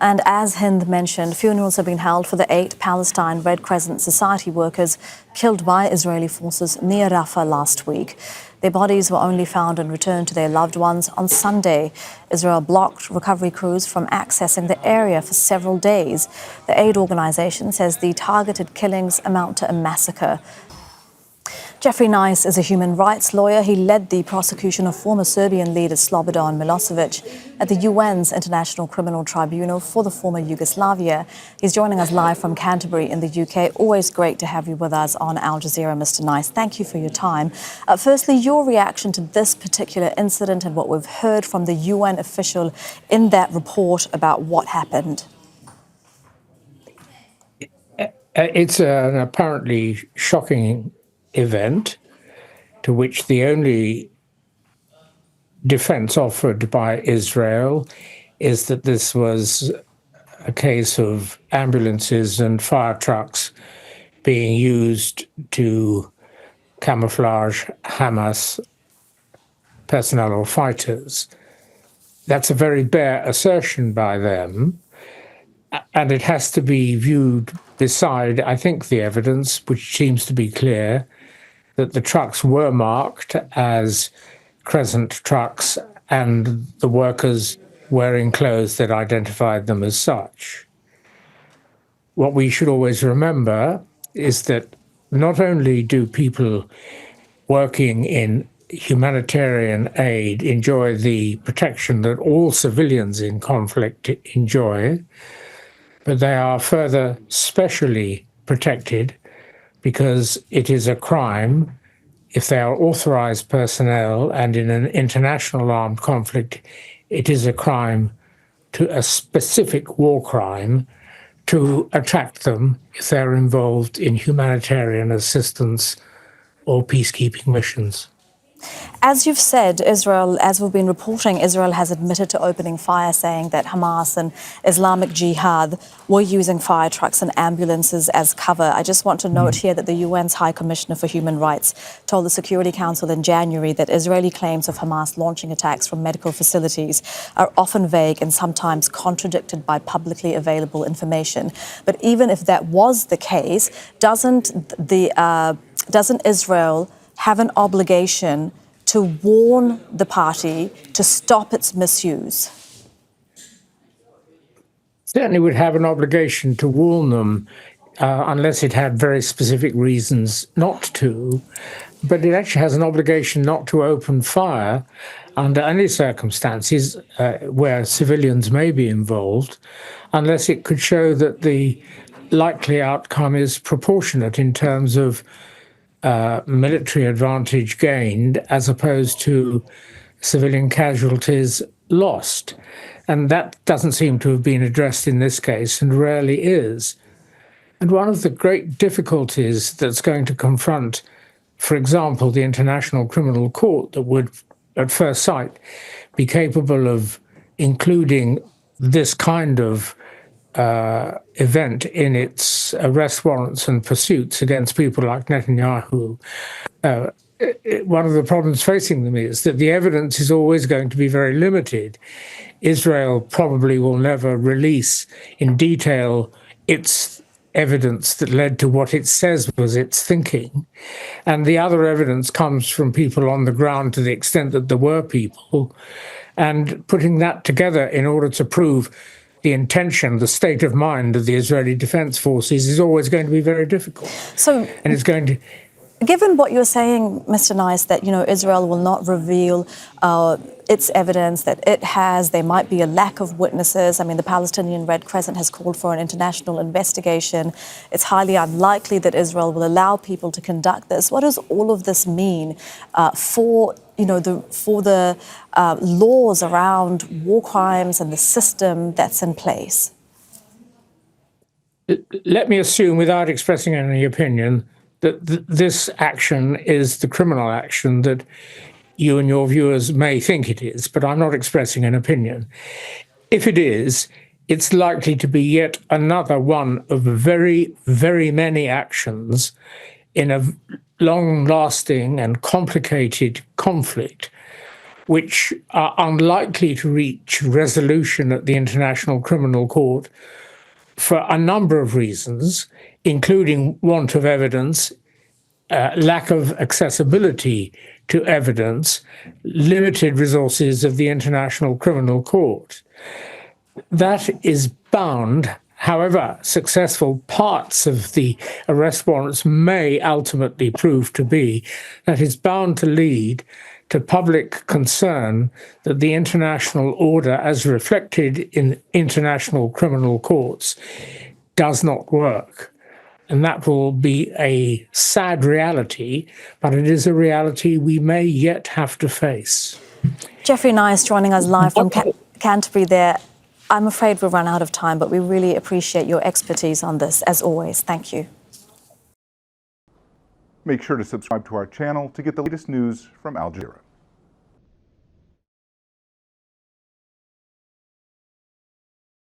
And as Hind mentioned, funerals have been held for the 8 Palestine Red Crescent Society workers killed by Israeli forces near Rafah last week. Their bodies were only found and returned to their loved ones on Sunday. Israel blocked recovery crews from accessing the area for several days. The aid organization says the targeted killings amount to a massacre. Jeffrey Nice is a human rights lawyer. He led the prosecution of former Serbian leader Slobodan Milošević at the UN's International Criminal Tribunal for the former Yugoslavia. He's joining us live from Canterbury in the UK. Always great to have you with us on Al Jazeera, Mr. Nice. Thank you for your time. Firstly, your reaction to this particular incident and what we've heard from the UN official in that report about what happened. It's an apparently shocking event to which the only defense offered by Israel is that this was a case of ambulances and fire trucks being used to camouflage Hamas personnel or fighters. That's a very bare assertion by them, and it has to be viewed beside, I think, the evidence, which seems to be clear, that the trucks were marked as Crescent trucks and the workers wearing clothes that identified them as such. What we should always remember is that not only do people working in humanitarian aid enjoy the protection that all civilians in conflict enjoy, but they are further specially protected because it is a crime if they are authorized personnel, and in an international armed conflict, it is a crime, to a specific war crime, to attack them if they're involved in humanitarian assistance or peacekeeping missions. As you've said, Israel, as we've been reporting, Israel has admitted to opening fire, saying that Hamas and Islamic Jihad were using fire trucks and ambulances as cover. I just want to note here that the UN's High Commissioner for Human Rights told the Security Council in January that Israeli claims of Hamas launching attacks from medical facilities are often vague and sometimes contradicted by publicly available information. But even if that was the case, doesn't Israel have an obligation to warn the party to stop its misuse? Certainly would have an obligation to warn them unless it had very specific reasons not to. But it actually has an obligation not to open fire under any circumstances where civilians may be involved, unless it could show that the likely outcome is proportionate in terms of military advantage gained as opposed to civilian casualties lost. And that doesn't seem to have been addressed in this case, and rarely is. And one of the great difficulties that's going to confront, for example, the International Criminal Court, that would, at first sight, be capable of including this kind of event in its arrest warrants and pursuits against people like Netanyahu. One of the problems facing them is that the evidence is always going to be very limited. Israel probably will never release in detail its evidence that led to what it says was its thinking. And the other evidence comes from people on the ground, to the extent that there were people. And putting that together in order to prove the intention, the state of mind of the Israeli Defense Forces is always going to be very difficult. So, and it's going to... Given what you're saying, Mr. Nice, that, Israel will not reveal its evidence that it has, there might be a lack of witnesses. I mean, the Palestinian Red Crescent has called for an international investigation. It's highly unlikely that Israel will allow people to conduct this. What does all of this mean for the laws around war crimes and the system that's in place? Let me assume, without expressing any opinion, that this action is the criminal action that you and your viewers may think it is, but I'm not expressing an opinion. If it is, it's likely to be yet another one of very, very many actions in a long-lasting and complicated conflict which are unlikely to reach resolution at the International Criminal Court for a number of reasons, including want of evidence, lack of accessibility to evidence, limited resources of the International Criminal Court. That is bound, however successful parts of the arrest warrants may ultimately prove to be, that is bound to lead to public concern that the international order, as reflected in international criminal courts, does not work. And that will be a sad reality, but it is a reality we may yet have to face. Jeffrey Nice joining us live from Canterbury there. I'm afraid we've run out of time, but we really appreciate your expertise on this, as always. Thank you. Make sure to subscribe to our channel to get the latest news from Al Jazeera.